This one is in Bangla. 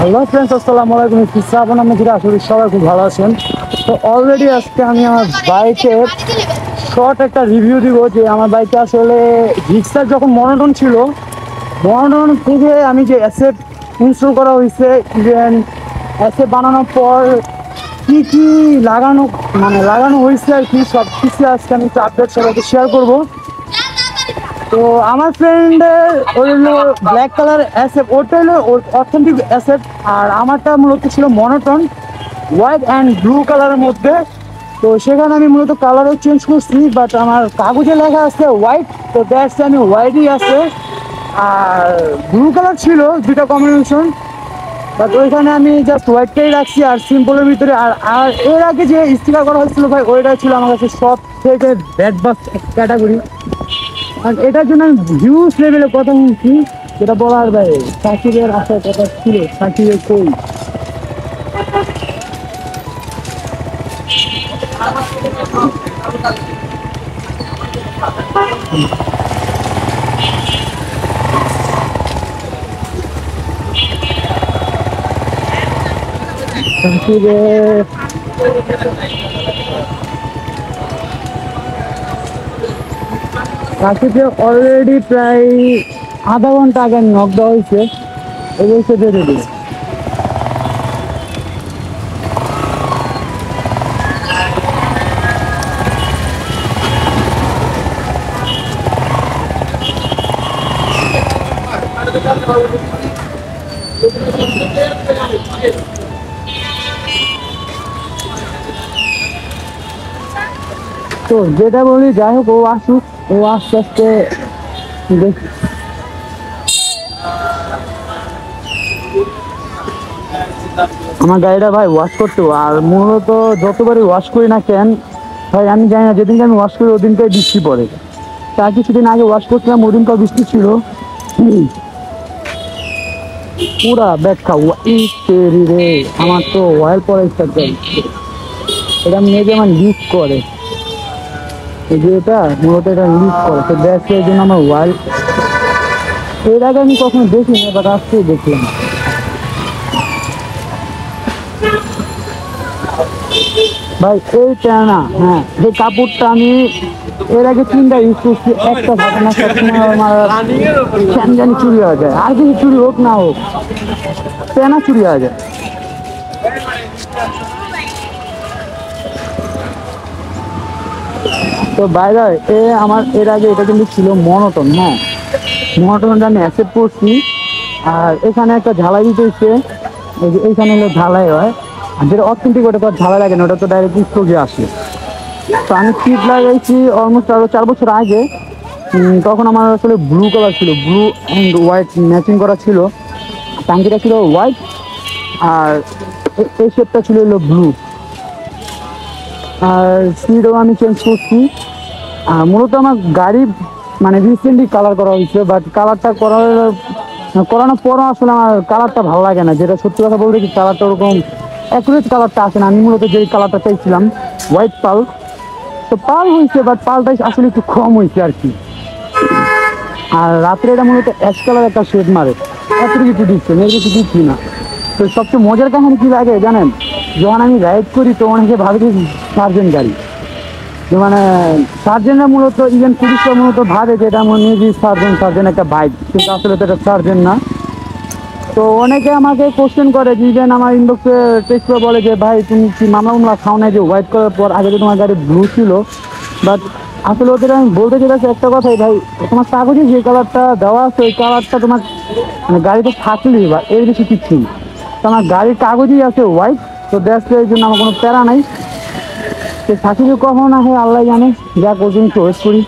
হ্যালো ফ্রেন্ডস, আসসালামু আলাইকুম। শ্রাবণ আমি যেটা আসলে সবাই খুব ভালো আছেন। তো অলরেডি আজকে আমি আমার বাইকের শর্ট একটা রিভিউ দিব যে আমার বাইকে আসলে রিক্সার যখন মনোটন ছিল, মনোটন থেকে আমি যে অ্যাসেট ইনস্টল করা হয়েছে, ইভেন অ্যাসেট বানানোর পর কী কী লাগানো হয়েছে আর কি সব কিছু আজকে আমি আপডেট সবাইকে শেয়ার করবো। তো আমার ফ্রেন্ডের ওই হলো ব্ল্যাক কালার অ্যাসেট, ওটা হলো অথেন্টিক অ্যাসেট, আর আমারটা মূলত ছিল মনোটন হোয়াইট অ্যান্ড ব্লু কালারের মধ্যে। তো সেখানে আমি মূলত কালারও চেঞ্জ করছি, বাট আমার কাগজে লেখা আছে হোয়াইট, তো দ্যাটস আমি হোয়াইটই আছে। আর ব্লু কালার ছিল দুটা কম্বিনেশন, বাট ওইখানে আমি জাস্ট হোয়াইটটাই রাখছি আর সিম্পলের ভিতরে। আর আর এর আগে যে স্টিকার করা হয়েছিল ভাই, ওইটা ছিল আমার কাছে সব থেকে ব্যাড বাস ক্যাটাগরি। আর এটার জন্য আমি হিউজ লেভেলে কথা বলছি, যেটা বলার বাইরে। সাকিবের আসার কথা ছিল, সাকিবের কই? সাকিবের সাকিবকে অলরেডি প্রায় আধা ঘন্টা আগে নক দেওয়া হয়েছে, এবার সে দিয়ে দেবে। তো যেটা বলি, যাই হোক, ও আসুক, ও আস্তে আস্তে দেখ। আমার গাড়িটা ভাই ওয়াশ করতে, আর মূলত যতবারই ওয়াশ করি না কেন ভাই, আমি জানি না, যেদিনকে আমি ওয়াশ করি ওদিনকে বৃষ্টি পড়ে। তার কিছুদিন আগে ওয়াশ করছিলাম, ওদিনকার বৃষ্টি ছিল। পুরা ব্যাখ্যা রে, আমার তো অয়েল পরে স্টার্ট করে, এটা মেজে আমার লিক করে, এই যে এটা মূলত এটা লিক করে। তো দেখছে এই জন্য আমার অয়েল, এর আগে আমি কখনো দেখিনি, বাট আজকে দেখলাম। ভাই এইটা না, হ্যাঁ, যে কাপড়টা আমি এর আগে 3টা ইউজ করছি, একটা থাকে না, সবসময় আমার জানি চুরি হয়ে যায়। আর কিছু চুরি হোক না হোক, পেনা চুরি হয়ে যায়। তো বাইরে আমার এর আগে এটা কিন্তু ছিল মনোটন। হ্যাঁ, মনোটনটা আমি অ্যাকসেপ্ট করছি। আর এখানে একটা ঝালাই দিতে হচ্ছে, এইখানে হলো ঝালাই হয়, আর যেটা অথেন্টিক ওটা তো ঝালাই লাগে না, ওটা তো ডাইরেক্ট স্টোভে আসে। তো আমি সিট লাগাইছি অলমোস্ট আরো 4 বছর আগে। তখন আমার আসলে ব্লু কালার ছিল, ব্লু অ্যান্ড হোয়াইট ম্যাচিং করা ছিল। টাঙ্কিটা ছিল হোয়াইট, আর এই শেপটা ছিল হলো ব্লু। আর সিটও আমি চেঞ্জ করছি। আর মূলত আমার গাড়ি রিসেন্টলি কালার করা হয়েছে, বাট কালারটা করানোর পরও আসলে আমার কালারটা ভালো লাগে না। যেটা সত্যি কথা বলতে কি, কালারটা ওরকম অ্যাকুরেট কালারটা আসে না। আমি মূলত যে কালারটা চাইছিলাম হোয়াইট পাল, তো পাল হয়েছে, বাট পালটাই আসলে একটু কম হয়েছে আর কি। আর রাত্রে এটা মূলত অ্যাশ কালার একটা শেড মারে, এত কিছু দিচ্ছে, এর কিছু দিচ্ছি না। তো সবচেয়ে মজার কাহিনী কী লাগে জানেন, যখন আমি রাইড করি তো অনেকে ভাবে যে সার্জেন্ট গাড়ি, যে সার্জেন্টরা মূলত, ইভেন পুলিশরা মূলত ভাবে যে এটা নিজেই সার্জেন্ট একটা বাইক, কিন্তু আসলে তো এটা সার্জেন্ট না। তো অনেকে আমাকে কোশ্চেন করে, যে ইভেন আমার ইনবক্সে টেক্সট করে বলে যে ভাই তুমি কি মামলা খাও না, যে হোয়াইট করার পর আগে যে তোমার গাড়ি ব্লু ছিল। বাট আসলে ওদের আমি বলতে চাইছি একটা কথাই, ভাই তোমার কাগজে যে কালারটা দেওয়া আছে ওই কালারটা তোমার গাড়িতে থাকলেই বা এর বেশি কিচ্ছু না। তো আমার গাড়ির কাগজেই আছে হোয়াইট, তো দেখতে এই জন্য আমার কোনো প্যারা নাই। তো সাকিবে কখন আসে আল্লাহ জানে, যা পর্যন্ত ওয়েট করি।